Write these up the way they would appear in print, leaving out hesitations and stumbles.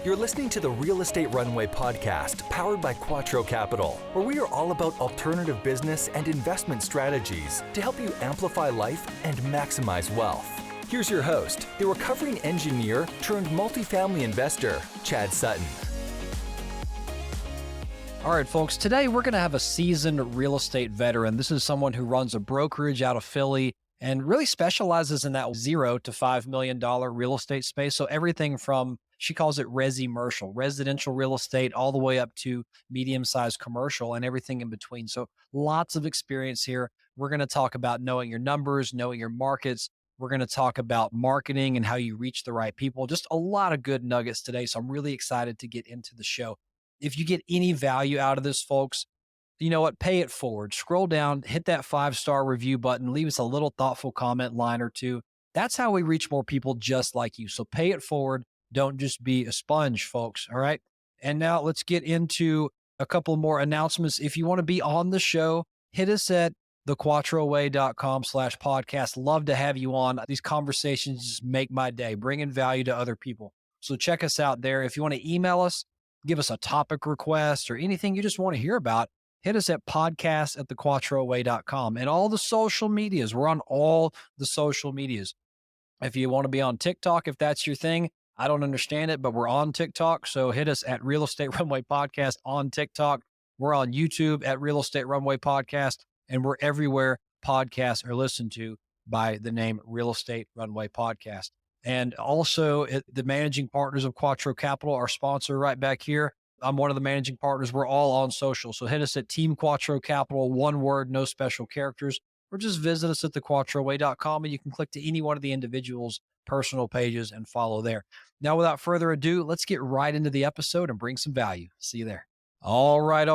You're listening to the Real Estate Runway podcast, powered by Quattro Capital, where we are all about alternative business and investment strategies to help you amplify life and maximize wealth. Here's your host, the recovering engineer turned multifamily investor, Chad Sutton. All right, folks, today we're going to have a seasoned real estate veteran. This is someone who runs a brokerage out of Philly and really specializes in that $0 to $5 million real estate space. So everything from, she calls it resi-mercial, residential real estate, all the way up to medium-sized commercial and everything in between. So lots of experience here. We're going to talk about knowing your numbers, knowing your markets. We're going to talk about marketing and how you reach the right people. Just a lot of good nuggets today. So I'm really excited to get into the show. If you get any value out of this, folks, you know what? Pay it forward. Scroll down, hit that 5-star review button, leave us a little thoughtful comment line or two. That's how we reach more people just like you. So pay it forward. Don't just be a sponge, folks. All right. And now let's get into a couple more announcements. If you want to be on the show, hit us at thequattroway.com/podcast. Love to have you on. These conversations just make my day, bringing value to other people. So check us out there. If you want to email us, give us a topic request or anything you just want to hear about, hit us at podcast@thequattroway.com and all the social medias. We're on all the social medias. If you want to be on TikTok, if that's your thing, I don't understand it, but we're on TikTok. So hit us at Real Estate Runway Podcast on TikTok. We're on YouTube at Real Estate Runway Podcast, and we're everywhere podcasts are listened to by the name Real Estate Runway Podcast. And also the managing partners of Quattro Capital, our sponsor right back here. I'm one of the managing partners. We're all on social. So hit us at Team Quattro Capital, one word, no special characters, or just visit us at thequattroway.com and you can click to any one of the individuals' personal pages and follow there. Now, without further ado, let's get right into the episode and bring some value. See you there. All right.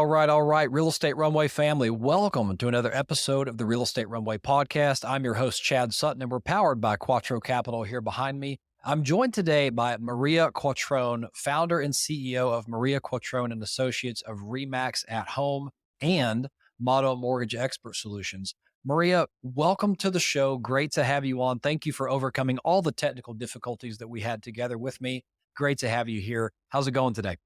Real Estate Runway family, welcome to another episode of the Real Estate Runway podcast. I'm your host, Chad Sutton, and we're powered by Quattro Capital here behind me. I'm joined today by Maria Quattrone, founder and CEO of Maria Quattrone and Associates of RE/MAX at Home and Motto Mortgage Expert Solutions. Maria, welcome to the show. Great to have you on. Thank you for overcoming all the technical difficulties that we had together with me. Great to have you here. How's it going today?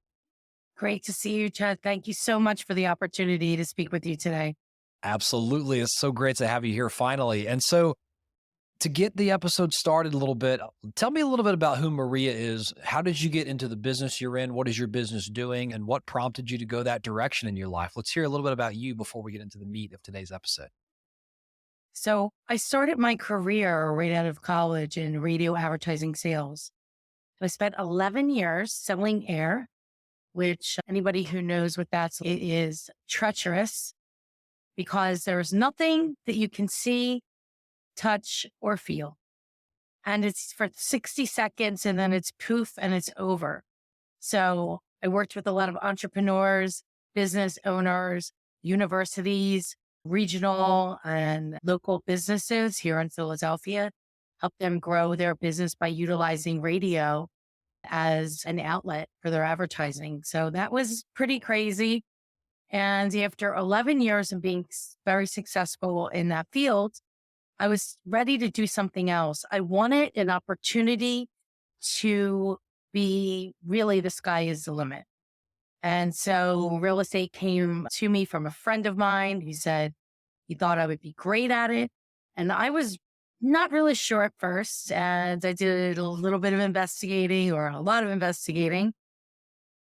Great to see you, Chad. Thank you so much for the opportunity to speak with you today. Absolutely. It's so great to have you here finally. And so to get the episode started a little bit, tell me a little bit about who Maria is. How did you get into the business you're in? What is your business doing? And what prompted you to go that direction in your life? Let's hear a little bit about you before we get into the meat of today's episode. So I started my career right out of college in radio advertising sales. I spent 11 years selling air, which anybody who knows what that's, it is treacherous because there's nothing that you can see, touch, or feel. And it's for 60 seconds and then it's poof and it's over. So I worked with a lot of entrepreneurs, business owners, universities, regional and local businesses here in Philadelphia, help them grow their business by utilizing radio as an outlet for their advertising. So that was pretty crazy. And after 11 years of being very successful in that field, I was ready to do something else. I wanted an opportunity to be really the sky is the limit. And so real estate came to me from a friend of mine. He said he thought I would be great at it. And I was not really sure at first. And I did a little bit of investigating or a lot of investigating.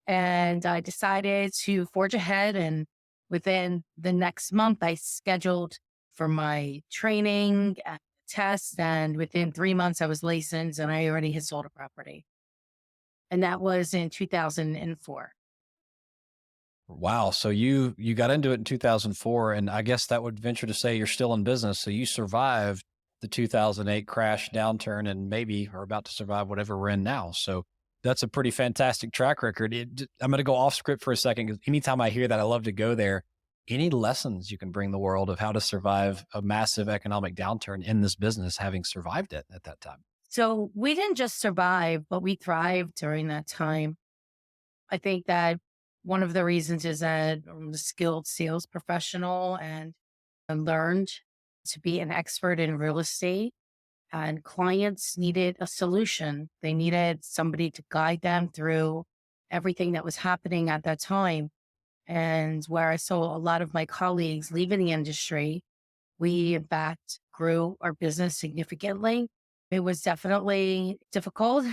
And I decided to forge ahead. And within the next month, I scheduled for my training and tests. And within 3 months, I was licensed and I already had sold a property. And that was in 2004. Wow. So you got into it in 2004, and I guess that would venture to say you're still in business. So you survived the 2008 crash downturn and maybe are about to survive whatever we're in now. So that's a pretty fantastic track record. I'm going to go off script for a second because anytime I hear that, I love to go there. Any lessons you can bring the world of how to survive a massive economic downturn in this business, having survived it at that time? So we didn't just survive, but we thrived during that time. I think that one of the reasons is that I'm a skilled sales professional and I learned to be an expert in real estate, and clients needed a solution. They needed somebody to guide them through everything that was happening at that time. And where I saw a lot of my colleagues leaving the industry, we in fact grew our business significantly. It was definitely difficult,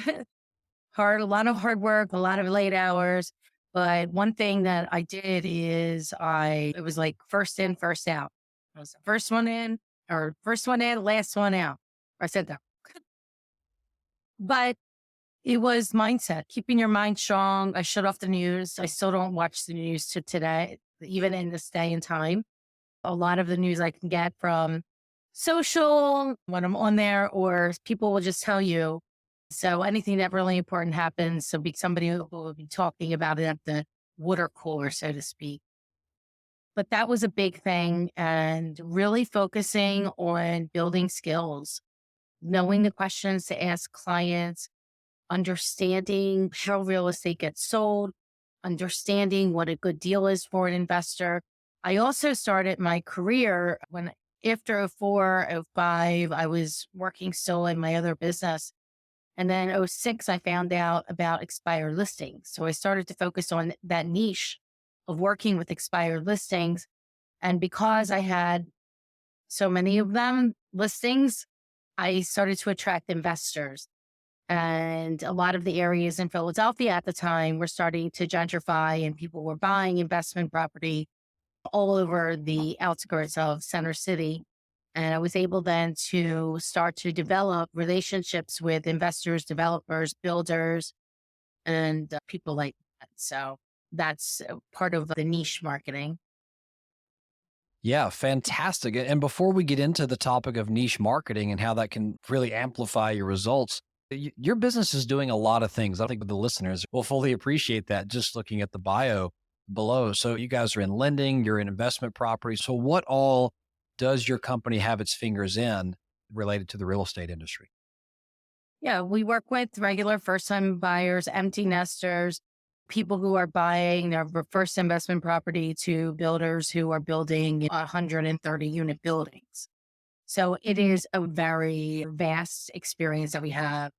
hard, a lot of hard work, a lot of late hours. But one thing that I did is it was like first in, first out. I was the first one in, or first one in, last one out. I said that. But it was mindset, keeping your mind strong. I shut off the news. I still don't watch the news to today, even in this day and time. A lot of the news I can get from social when I'm on there, or people will just tell you. So anything that really important happens, so be somebody who will be talking about it at the water cooler, so to speak. But that was a big thing, and really focusing on building skills, knowing the questions to ask clients, understanding how real estate gets sold, understanding what a good deal is for an investor. I also started my career when after '04, '05, I was working still in my other business. And then '06, I found out about expired listings. So I started to focus on that niche of working with expired listings. And because I had so many of them listings, I started to attract investors. And a lot of the areas in Philadelphia at the time were starting to gentrify, and people were buying investment property all over the outskirts of Center City. And I was able then to start to develop relationships with investors, developers, builders, and people like that. So that's part of the niche marketing. Yeah, fantastic. And before we get into the topic of niche marketing and how that can really amplify your results, your business is doing a lot of things. I think the listeners will fully appreciate that just looking at the bio below. So you guys are in lending, you're in investment properties. So what all does your company have its fingers in related to the real estate industry? Yeah, we work with regular first time buyers, empty nesters, people who are buying their first investment property, to builders who are building 130 unit buildings. So it is a very vast experience that we have.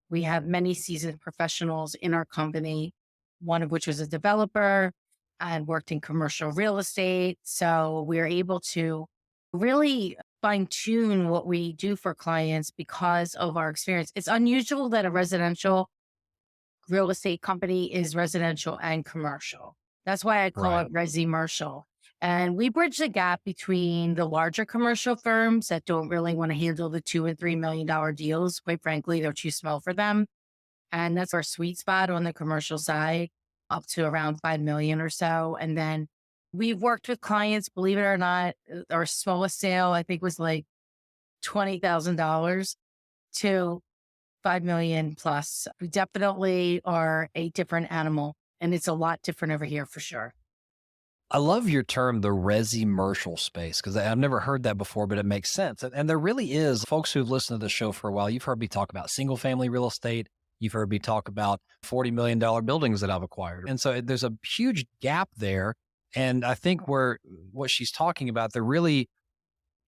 We have many seasoned professionals in our company, one of which was a developer and worked in commercial real estate. So we're able to really fine tune what we do for clients because of our experience. It's unusual that a residential real estate company is residential and commercial. That's why I call Right. it resi-mercial. And we bridge the gap between the larger commercial firms that don't really want to handle the $2 and $3 million deals. Quite frankly, they're too small for them. And that's our sweet spot on the commercial side, up to around 5 million or so. And then we've worked with clients, believe it or not, our smallest sale, I think, was like $20,000 to 5 million plus. We definitely are a different animal, and it's a lot different over here for sure. I love your term, the resi-mercial space, because I've never heard that before, but it makes sense. And there really is, folks who've listened to the show for a while, you've heard me talk about single family real estate. You've heard me talk about $40 million buildings that I've acquired. And so there's a huge gap there. And I think what she's talking about, there really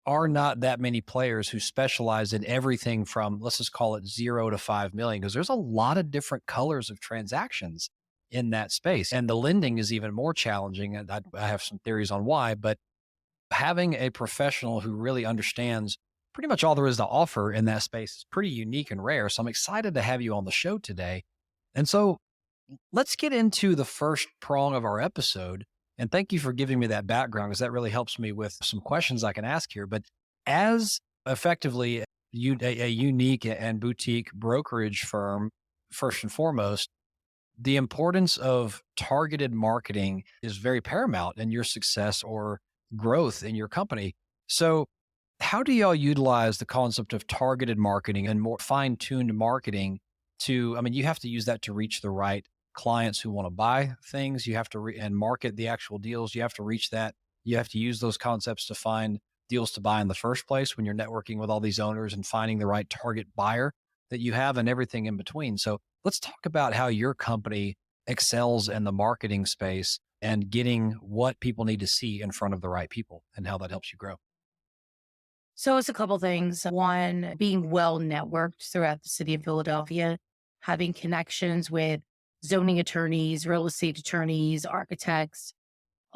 are not that many players who specialize in everything from, let's just call it 0 to 5 million, because there's a lot of different colors of transactions in that space. And the lending is even more challenging. And I have some theories on why, but having a professional who really understands pretty much all there is to offer in that space is pretty unique and rare. So I'm excited to have you on the show today. And so let's get into the first prong of our episode. And thank you for giving me that background, because that really helps me with some questions I can ask here. But as effectively a unique and boutique brokerage firm, first and foremost, the importance of targeted marketing is very paramount in your success or growth in your company. So, how do y'all utilize the concept of targeted marketing and more fine tuned marketing to, I mean, you have to use that to reach the right clients who want to buy things. You have to and market the actual deals. You have to reach that. You have to use those concepts to find deals to buy in the first place when you're networking with all these owners and finding the right target buyer that you have and everything in between. So let's talk about how your company excels in the marketing space and getting what people need to see in front of the right people and how that helps you grow. So it's a couple things. One, being well networked throughout the city of Philadelphia, having connections with zoning attorneys, real estate attorneys, architects,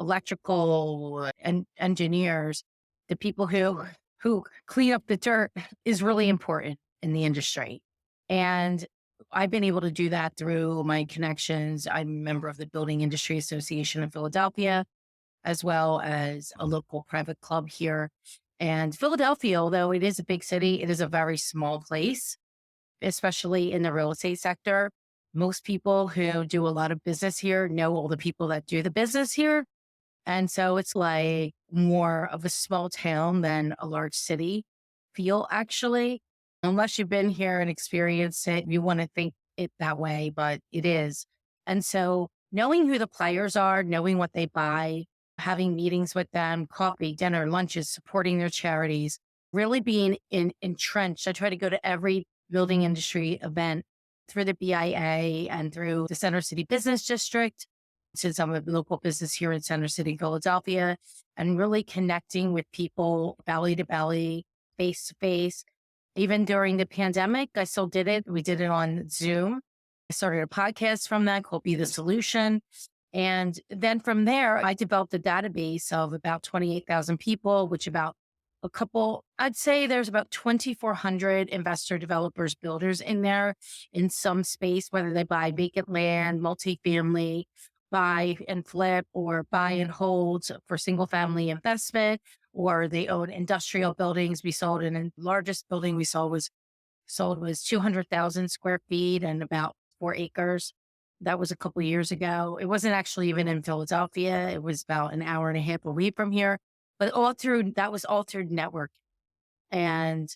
electrical and engineers, the people who clean up the dirt is really important in the industry. And I've been able to do that through my connections. I'm a member of the Building Industry Association in Philadelphia, as well as a local private club here. And Philadelphia, although it is a big city, it is a very small place, especially in the real estate sector. Most people who do a lot of business here know all the people that do the business here. And so it's like more of a small town than a large city feel, actually. Unless you've been here and experienced it, you want to think it that way, but it is. And so knowing who the players are, knowing what they buy, having meetings with them, coffee, dinner, lunches, supporting their charities, really being entrenched. I try to go to every building industry event through the BIA and through the Center City Business District, since I'm a local business here in Center City, Philadelphia, and really connecting with people belly to belly, face to face. Even during the pandemic, I still did it. We did it on Zoom. I started a podcast from that called Be the Solution. And then from there, I developed a database of about 28,000 people, which I'd say there's about 2,400 investor, developers, builders in there in some space, whether they buy vacant land, multifamily, buy and flip, or buy and hold for single family investment, or they own industrial buildings. We sold the largest building we sold was 200,000 square feet and about 4 acres. That was a couple of years ago. It wasn't actually even in Philadelphia. It was about an hour and a half away from here, but that was all through network and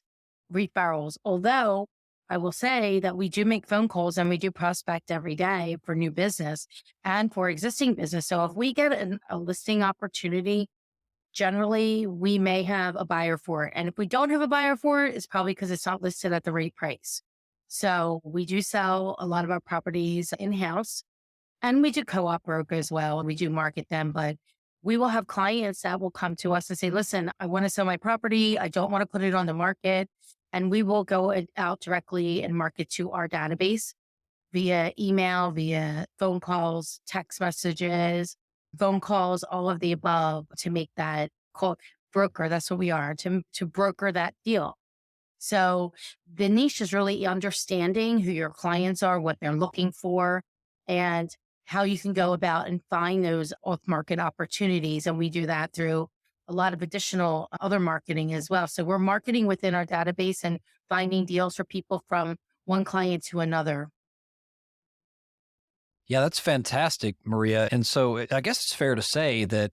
referrals. Although I will say that we do make phone calls and we do prospect every day for new business and for existing business. So if we get a listing opportunity, generally we may have a buyer for it. And if we don't have a buyer for it, it's probably because it's not listed at the right price. So we do sell a lot of our properties in-house, and we do co-op broker as well. We do market them, but we will have clients that will come to us and say, listen, I want to sell my property. I don't want to put it on the market. And we will go out directly and market to our database via email, via phone calls, text messages, phone calls, all of the above, to make that call broker. That's what we are, to broker that deal. So the niche is really understanding who your clients are, what they're looking for, and how you can go about and find those off-market opportunities. And we do that through a lot of additional other marketing as well. So we're marketing within our database and finding deals for people from one client to another. Yeah, that's fantastic, Maria. And so I guess it's fair to say that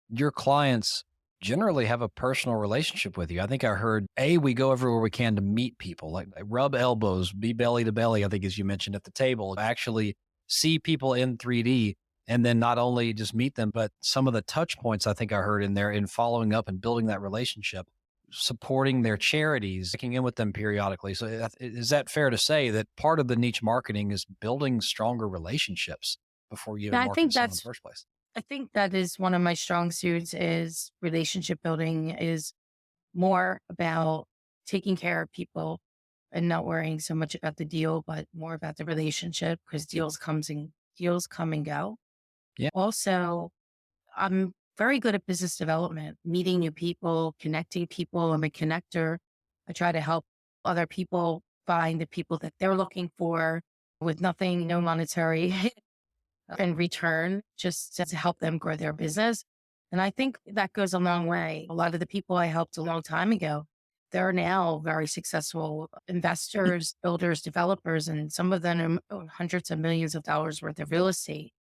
your clients generally have a personal relationship with you. I think I heard, we go everywhere we can to meet people, like rub elbows, be belly to belly, I think, as you mentioned at the table, actually see people in 3D, and then not only just meet them, but some of the touch points I think I heard in there in following up and building that relationship, supporting their charities, checking in with them periodically. So is that fair to say that part of the niche marketing is building stronger relationships before you even market someone in the first place? I think that is one of my strong suits, is relationship building, is more about taking care of people and not worrying so much about the deal, but more about the relationship, because deals come and go. Yeah. Also, I'm very good at business development, meeting new people, connecting people. I'm a connector. I try to help other people find the people that they're looking for with nothing, no monetary in return, just to help them grow their business. And I think that goes a long way. A lot of the people I helped a long time ago, they're now very successful investors, builders, developers, and some of them own hundreds of millions of dollars worth of real estate.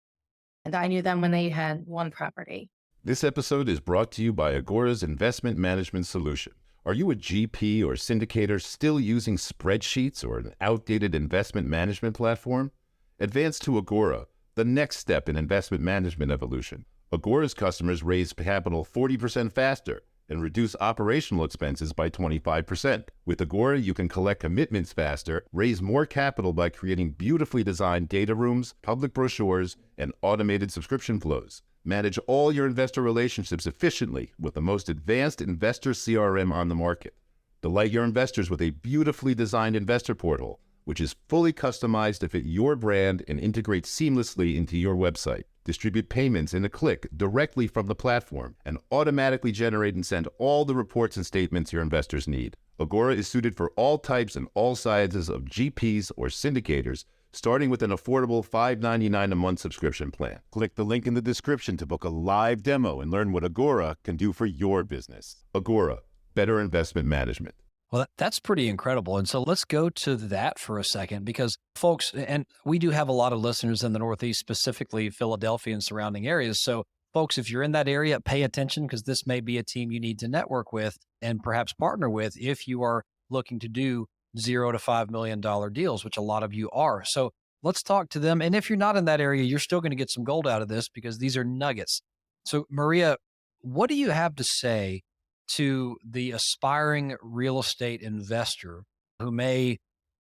And I knew them when they had one property. This episode is brought to you by Agora's investment management solution. Are you a GP or syndicator still using spreadsheets or an outdated investment management platform? Advance to Agora, the next step in investment management evolution. Agora's customers raise capital 40% faster and reduce operational expenses by 25%. With Agora, you can collect commitments faster, raise more capital by creating beautifully designed data rooms, public brochures, and automated subscription flows. Manage all your investor relationships efficiently with the most advanced investor CRM on the market. Delight your investors with a beautifully designed investor portal, which is fully customized to fit your brand and integrates seamlessly into your website. Distribute payments in a click directly from the platform and automatically generate and send all the reports and statements your investors need. Agora is suited for all types and all sizes of GPs or syndicators, starting with an affordable $5.99 a month subscription plan. Click the link in the description to book a live demo and learn what Agora can do for your business. Agora, better investment management. Well, that's pretty incredible. And so let's go to that for a second, because folks, and we do have a lot of listeners in the Northeast, specifically Philadelphia and surrounding areas. So folks, if you're in that area, pay attention, because this may be a team you need to network with and perhaps partner with if you are looking to do $0 to $5 million deals, which a lot of you are. So let's talk to them. And if you're not in that area, you're still going to get some gold out of this, because these are nuggets. So Maria, what do you have to say to the aspiring real estate investor who may,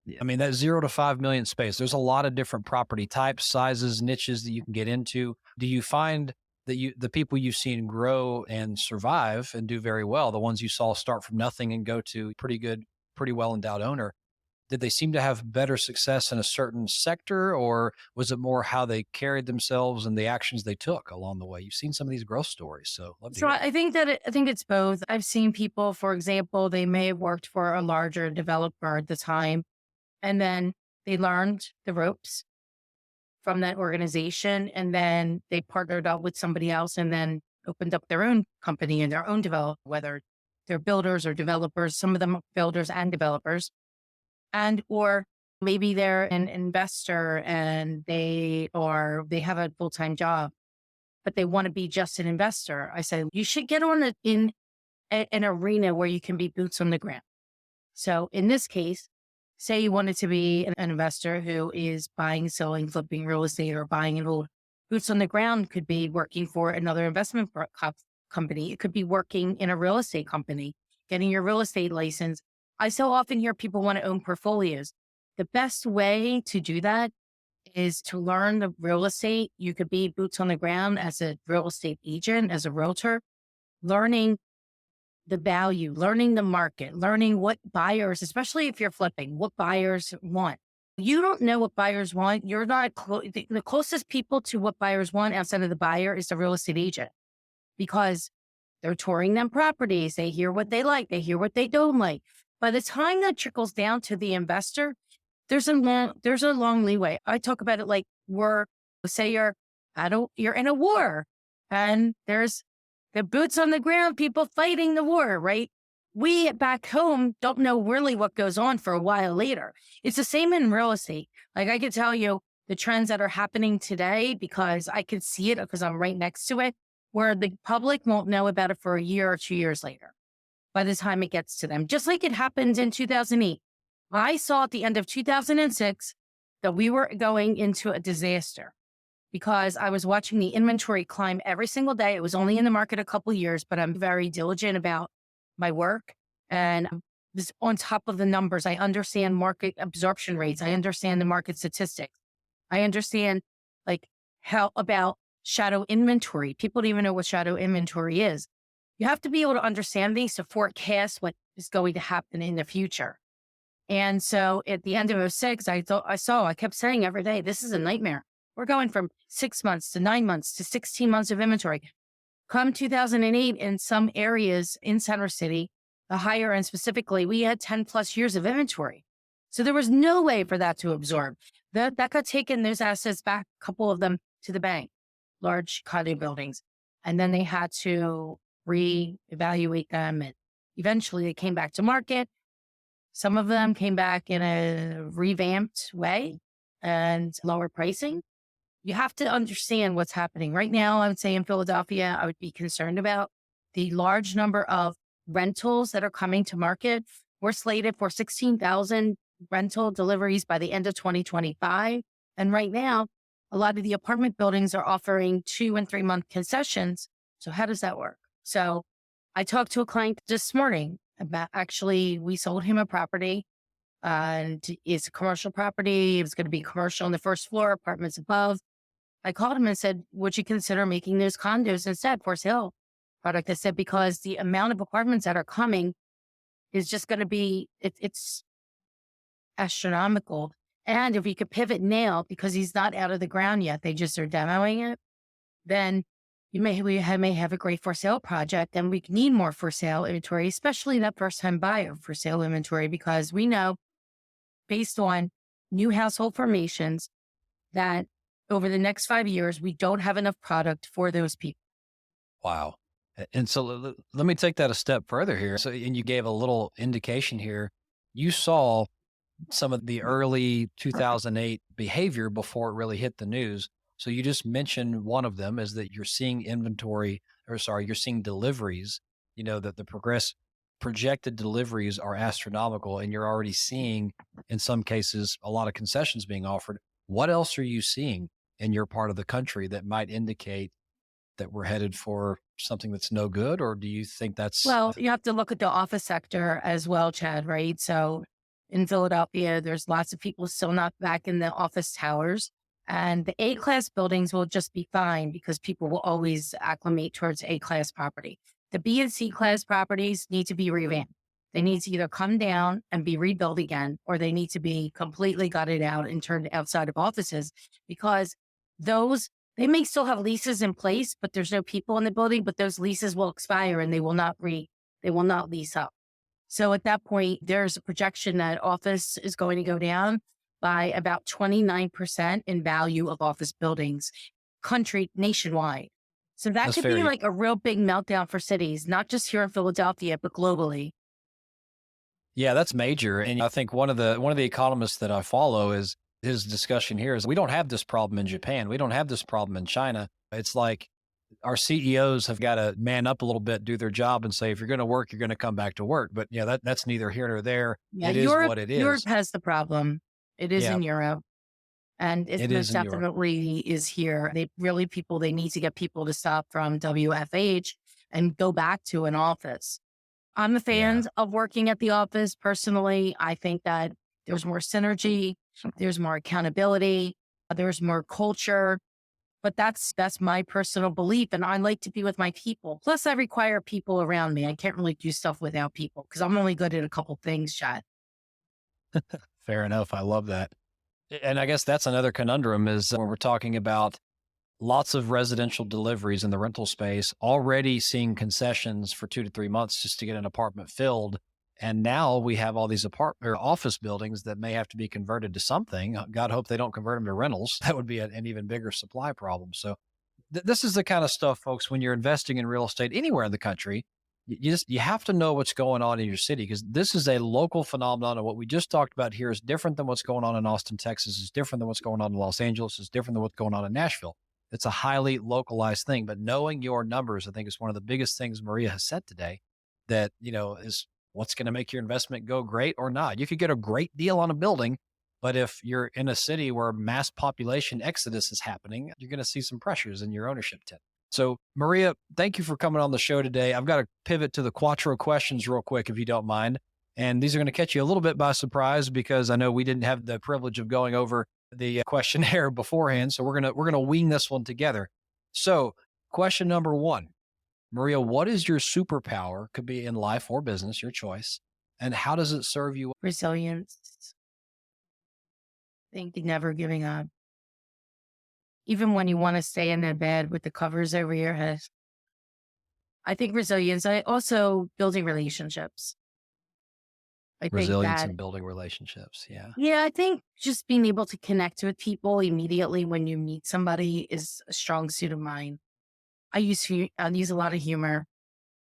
that 0 to 5 million space, there's a lot of different property types, sizes, niches that you can get into. Do you find that the people you've seen grow and survive and do very well, the ones you saw start from nothing and go to pretty well endowed owner, did they seem to have better success in a certain sector, or was it more how they carried themselves and the actions they took along the way? You've seen some of these growth stories, so love to hear it. I think it's both. I've seen people, for example, they may have worked for a larger developer at the time, and then they learned the ropes from that organization, and then they partnered up with somebody else and then opened up their own company and their own develop, whether they're builders or developers, some of them are builders and developers. Or maybe they're an investor and they have a full-time job, but they want to be just an investor. I say, you should get on in an arena where you can be boots on the ground. So in this case, say you wanted to be an investor who is buying, selling, flipping real estate, or buying and hold. Boots on the ground could be working for another investment company. It could be working in a real estate company, getting your real estate license. I so often hear people want to own portfolios. The best way to do that is to learn the real estate. You could be boots on the ground as a real estate agent, as a realtor, learning the value, learning the market, learning what buyers, especially if you're flipping, what buyers want. You don't know what buyers want. You're not the closest people to what buyers want outside of the buyer is the real estate agent, because they're touring them properties. They hear what they like. They hear what they don't like. By the time that trickles down to the investor, there's a long leeway. I talk about it like say you're in a war and there's the boots on the ground, people fighting the war, right? We back home don't know really what goes on for a while later. It's the same in real estate. Like, I could tell you the trends that are happening today because I can see it because I'm right next to it, where the public won't know about it for a year or 2 years later by the time it gets to them. Just like it happened in 2008. I saw at the end of 2006 that we were going into a disaster because I was watching the inventory climb every single day. It was only in the market a couple of years, but I'm very diligent about my work and this on top of the numbers. I understand market absorption rates. I understand the market statistics. I understand how about shadow inventory. People don't even know what shadow inventory is. You have to be able to understand these to forecast what is going to happen in the future. And so at the end of 2006, I kept saying every day, this is a nightmare. We're going from 6 months to 9 months to 16 months of inventory. Come 2008, in some areas in Center City, the higher end specifically, we had 10 plus years of inventory. So there was no way for that to absorb. That got taken, those assets back, a couple of them to the bank, large condo buildings. And then they had to reevaluate them. And eventually they came back to market. Some of them came back in a revamped way and lower pricing. You have to understand what's happening right now. I would say in Philadelphia, I would be concerned about the large number of rentals that are coming to market. We're slated for 16,000 rental deliveries by the end of 2025. And right now, a lot of the apartment buildings are offering 2 and 3 month concessions. So how does that work? So I talked to a client this morning about, actually, we sold him a property and it's a commercial property. It was going to be commercial on the first floor, apartments above. I called him and said, would you consider making those condos instead for sale product? I said, because the amount of apartments that are coming is just going to be, it's astronomical. And if we could pivot now, because he's not out of the ground yet, they just are demoing it, then we may have a great for sale project, and we need more for sale inventory, especially that first time buyer for sale inventory, because we know based on new household formations that over the next 5 years, we don't have enough product for those people. Wow. And so let me take that a step further here. So, and you gave a little indication here. You saw some of the early 2008 behavior before it really hit the news. So you just mentioned one of them is that you're seeing you're seeing deliveries, that the projected deliveries are astronomical, and you're already seeing, in some cases, a lot of concessions being offered. What else are you seeing in your part of the country that might indicate that we're headed for something that's no good? Or do you think that's Well, you have to look at the office sector as well, Chad, right? So in Philadelphia, there's lots of people still not back in the office towers. And the A-class buildings will just be fine because people will always acclimate towards A-class property. The B and C-class properties need to be revamped. They need to either come down and be rebuilt again, or they need to be completely gutted out and turned outside of offices, because they may still have leases in place, but there's no people in the building, but those leases will expire and they will not lease up. So at that point, there's a projection that office is going to go down by about 29% in value of office buildings nationwide. So that could be like a real big meltdown for cities, not just here in Philadelphia, but globally. Yeah, that's major. And I think one of the economists that I follow is his discussion here is we don't have this problem in Japan. We don't have this problem in China. It's like our CEOs have got to man up a little bit, do their job, and say, if you're going to work, you're going to come back to work. But that's neither here nor there. Yeah, it is what it is. Europe has the problem. It is in Europe. And it most definitely is here. They need to get people to stop from WFH and go back to an office. I'm a fan of working at the office. Personally, I think that there's more synergy, there's more accountability, there's more culture. But that's my personal belief. And I like to be with my people. Plus, I require people around me. I can't really do stuff without people because I'm only good at a couple things, Chad. Fair enough. I love that. And I guess that's another conundrum is when we're talking about lots of residential deliveries in the rental space, already seeing concessions for 2 to 3 months just to get an apartment filled. And now we have all these office buildings that may have to be converted to something. God hope they don't convert them to rentals. That would be an even bigger supply problem. So this is the kind of stuff, folks, when you're investing in real estate anywhere in the country, you have to know what's going on in your city, because this is a local phenomenon. And what we just talked about here is different than what's going on in Austin, Texas. It's different than what's going on in Los Angeles. It's different than what's going on in Nashville. It's a highly localized thing. But knowing your numbers, I think, is one of the biggest things Maria has said today that, is what's going to make your investment go great or not. You could get a great deal on a building, but if you're in a city where mass population exodus is happening, you're going to see some pressures in your ownership tent. So Maria, thank you for coming on the show today. I've got to pivot to the Quattro questions real quick, if you don't mind. And these are going to catch you a little bit by surprise because I know we didn't have the privilege of going over the questionnaire beforehand. So we're going to wing this one together. So question number 1, Maria, what is your superpower? Could be in life or business, your choice. And how does it serve you? Resilience. I think never giving up. Even when you want to stay in that bed with the covers over your head. I think resilience. I also building relationships. Resilience and building relationships. Yeah. Yeah. I think just being able to connect with people immediately when you meet somebody is a strong suit of mine. I use a lot of humor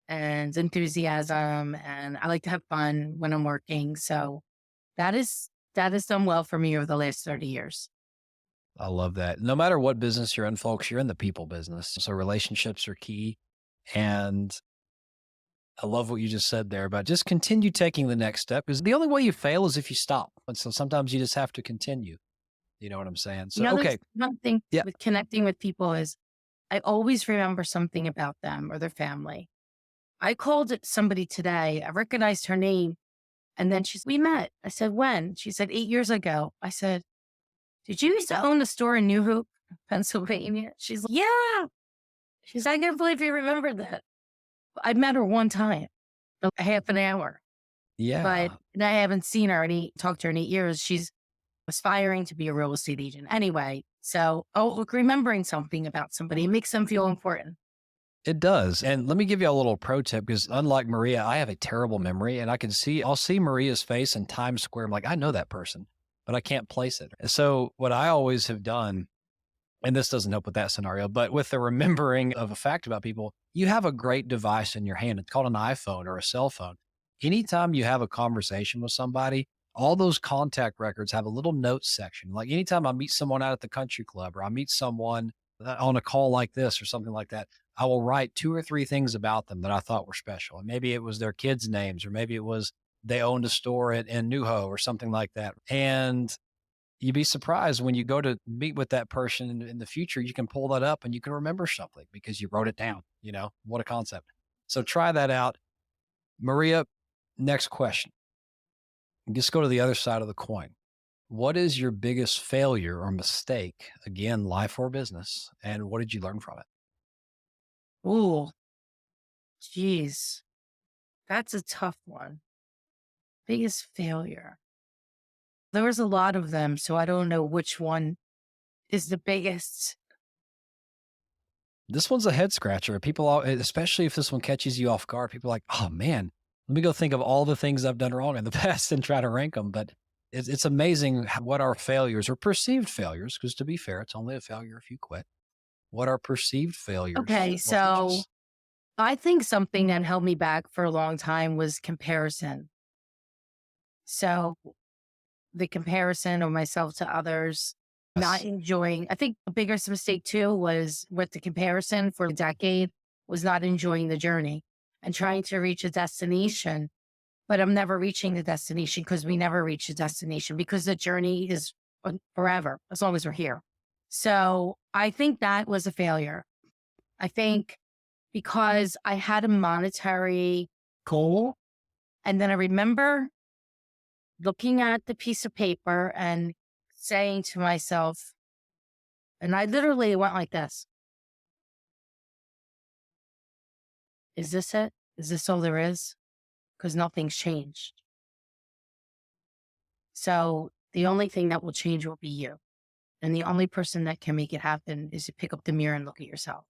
and enthusiasm, and I like to have fun when I'm working. So that has done well for me over the last 30 years. I love that. No matter what business you're in, folks, you're in the people business. So relationships are key. And I love what you just said there about just continue taking the next step, because the only way you fail is if you stop. And so sometimes you just have to continue. You know what I'm saying? So, okay. One thing with connecting with people is I always remember something about them or their family. I called somebody today. I recognized her name. And then we met. I said, when? She said, 8 years ago. I said, did you used to own a store in New Hope, Pennsylvania? She's like, yeah. She's like, I can't believe you remember that. I met her one time, half an hour. but Yeah. I haven't seen her talked to her in 8 years. She's aspiring to be a real estate agent anyway. So, oh, look, remembering something about somebody makes them feel important. It does. And let me give you a little pro tip because unlike Maria, I have a terrible memory and I'll see Maria's face in Times Square. I'm like, I know that person, but I can't place it. So what I always have done, and this doesn't help with that scenario, but with the remembering of a fact about people, you have a great device in your hand. It's called an iPhone or a cell phone. Anytime you have a conversation with somebody, all those contact records have a little notes section. Like anytime I meet someone out at the country club or I meet someone on a call like this or something like that, I will write 2 or 3 things about them that I thought were special. And maybe it was their kids' names, or maybe it was they owned a store in Nuho or something like that. And you'd be surprised when you go to meet with that person in the future, you can pull that up and you can remember something because you wrote it down. What a concept. So try that out. Maria, next question. Just go to the other side of the coin. What is your biggest failure or mistake? Again, life or business. And what did you learn from it? Ooh, geez, that's a tough one. Biggest failure. There was a lot of them, so I don't know which one is the biggest. This one's a head scratcher. Especially if this one catches you off guard, people are like, oh man, let me go think of all the things I've done wrong in the past and try to rank them. But it's amazing what our failures or perceived failures, because to be fair, it's only a failure if you quit. What our perceived failures. Okay, will teach so us. I think something that held me back for a long time was comparison. So the comparison of myself to others, not Yes. enjoying. I think the biggest mistake too was with the comparison for a decade was not enjoying the journey and trying to reach a destination. But I'm never reaching the destination because we never reach the destination because the journey is forever as long as we're here. So I think that was a failure. I think because I had a monetary goal and then I remember looking at the piece of paper and saying to myself, and I literally went like this. Is this it? Is this all there is? Because nothing's changed. So the only thing that will change will be you. And the only person that can make it happen is to pick up the mirror and look at yourself.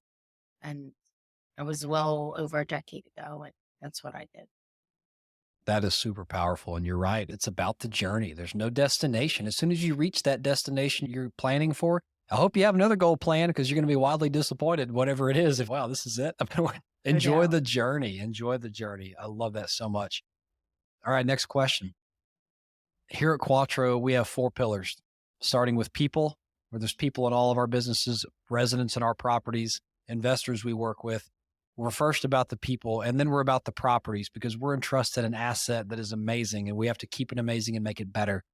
And that was well over a decade ago. And that's what I did. That is super powerful. And you're right. It's about the journey. There's no destination. As soon as you reach that destination you're planning for, I hope you have another goal planned because you're going to be wildly disappointed, whatever it is. If, wow, this is it. Enjoy the journey. Enjoy the journey. I love that so much. All right. Next question. Here at Quattro, we have 4 pillars, starting with people, where there's people in all of our businesses, residents in our properties, investors we work with. We're first about the people, and then we're about the properties because we're entrusted an asset that is amazing and we have to keep it amazing and make it better.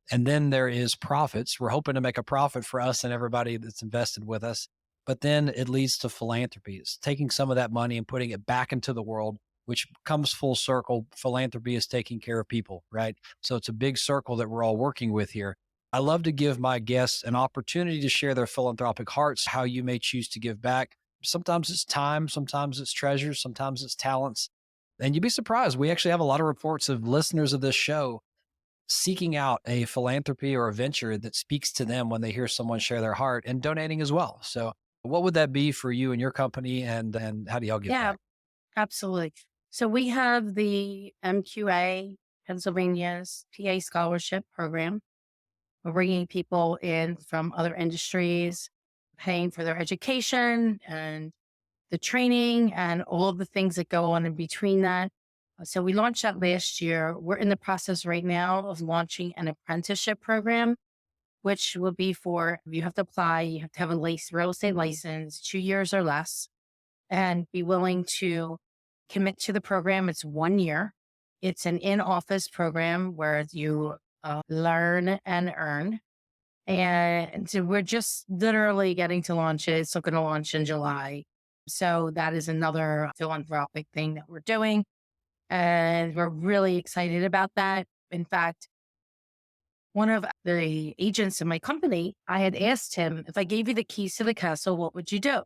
And then there is profits. We're hoping to make a profit for us and everybody that's invested with us. But then it leads to philanthropy. It's taking some of that money and putting it back into the world, which comes full circle. Philanthropy is taking care of people, right? So it's a big circle that we're all working with here. I love to give my guests an opportunity to share their philanthropic hearts, how you may choose to give back. Sometimes it's time, sometimes it's treasures, sometimes it's talents. And you'd be surprised. We actually have a lot of reports of listeners of this show seeking out a philanthropy or a venture that speaks to them when they hear someone share their heart and donating as well. So what would that be for you and your company? And how do y'all give back? Absolutely. So we have the MQA, Pennsylvania's PA Scholarship Program. We're bringing people in from other industries, paying for their education and the training and all of the things that go on in between that. So we launched that last year. We're in the process right now of launching an apprenticeship program, which will be for, you have to apply, you have to have a real estate license, 2 years or less, and be willing to commit to the program. It's 1 year. It's an in-office program where you learn and earn. And so we're just literally getting to launch it. It's going to launch in July. So that is another philanthropic thing that we're doing. And we're really excited about that. In fact, one of the agents in my company, I had asked him, if I gave you the keys to the castle, what would you do?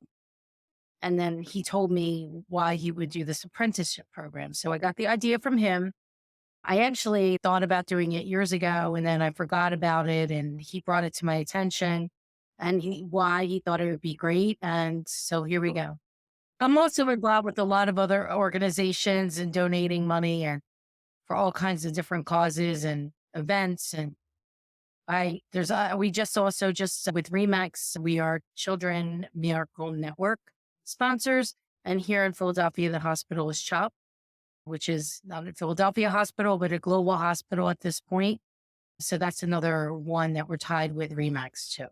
And then he told me why he would do this apprenticeship program. So I got the idea from him. I actually thought about doing it years ago and then I forgot about it and he brought it to my attention and why he thought it would be great. And so here we go. I'm also involved with a lot of other organizations and donating money and for all kinds of different causes and events. And we just also just with Remax, we are Children Miracle Network sponsors. And here in Philadelphia, the hospital is CHOP, which is not a Philadelphia hospital, but a global hospital at this point. So that's another one that we're tied with Remax too.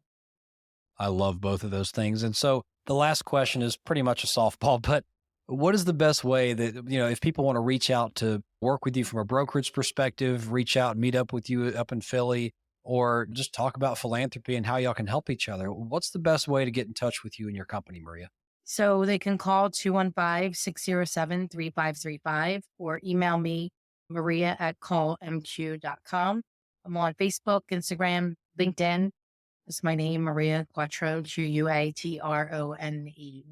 I love both of those things. And so the last question is pretty much a softball, but what is the best way that, if people want to reach out to work with you from a brokerage perspective, reach out, meet up with you up in Philly, or just talk about philanthropy and how y'all can help each other? What's the best way to get in touch with you and your company, Maria? So they can call 215-607-3535 or email me, maria@callmq.com. I'm on Facebook, Instagram, LinkedIn. It's my name, Maria Quattrone, Quatrone.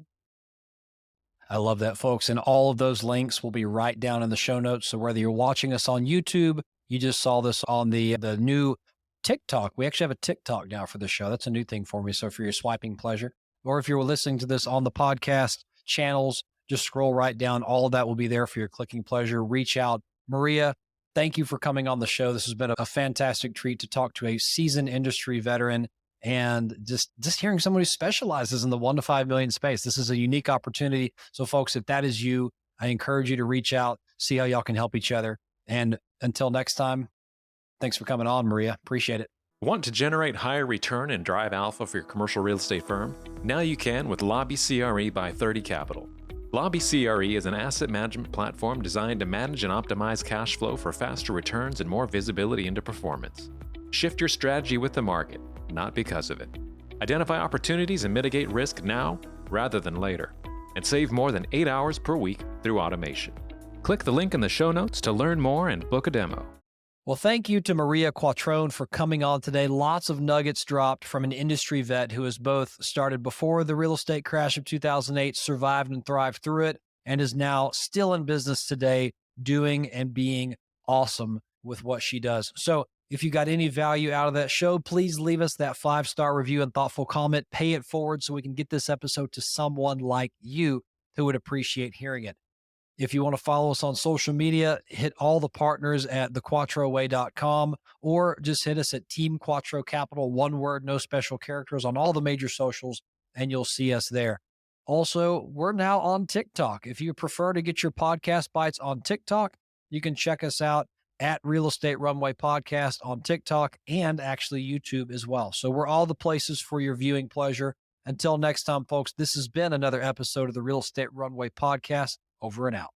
I love that, folks. And all of those links will be right down in the show notes. So whether you're watching us on YouTube, you just saw this on the new TikTok. We actually have a TikTok now for the show. That's a new thing for me. So for your swiping pleasure, or if you're listening to this on the podcast channels, just scroll right down. All of that will be there for your clicking pleasure. Reach out. Maria, thank you for coming on the show. This has been a fantastic treat to talk to a seasoned industry veteran and just hearing someone who specializes in the 1 to 5 million space. This is a unique opportunity. So folks, if that is you, I encourage you to reach out, see how y'all can help each other. And until next time, thanks for coming on, Maria. Appreciate it. Want to generate higher return and drive alpha for your commercial real estate firm? Now you can with Lobby CRE by 30 Capital. Lobby CRE is an asset management platform designed to manage and optimize cash flow for faster returns and more visibility into performance. Shift your strategy with the market, not because of it. Identify opportunities and mitigate risk now rather than later, and save more than 8 hours per week through automation. Click the link in the show notes to learn more and book a demo. Well, thank you to Maria Quattrone for coming on today. Lots of nuggets dropped from an industry vet who has both started before the real estate crash of 2008, survived and thrived through it, and is now still in business today, doing and being awesome with what she does. So if you got any value out of that show, please leave us that 5-star review and thoughtful comment. Pay it forward so we can get this episode to someone like you who would appreciate hearing it. If you want to follow us on social media, hit all the partners at thequattroway.com or just hit us at Team Quattro Capital, one word, no special characters, on all the major socials, and you'll see us there. Also, we're now on TikTok. If you prefer to get your podcast bites on TikTok, you can check us out at Real Estate Runway Podcast on TikTok and actually YouTube as well. So we're all the places for your viewing pleasure. Until next time, folks, this has been another episode of the Real Estate Runway Podcast. Over and out.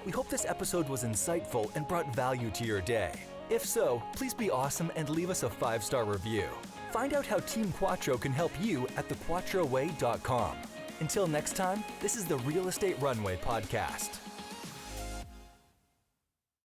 We hope this episode was insightful and brought value to your day. If so, please be awesome and leave us a 5-star review. Find out how Team Quattro can help you at thequattroway.com. Until next time, this is the Real Estate Runway Podcast.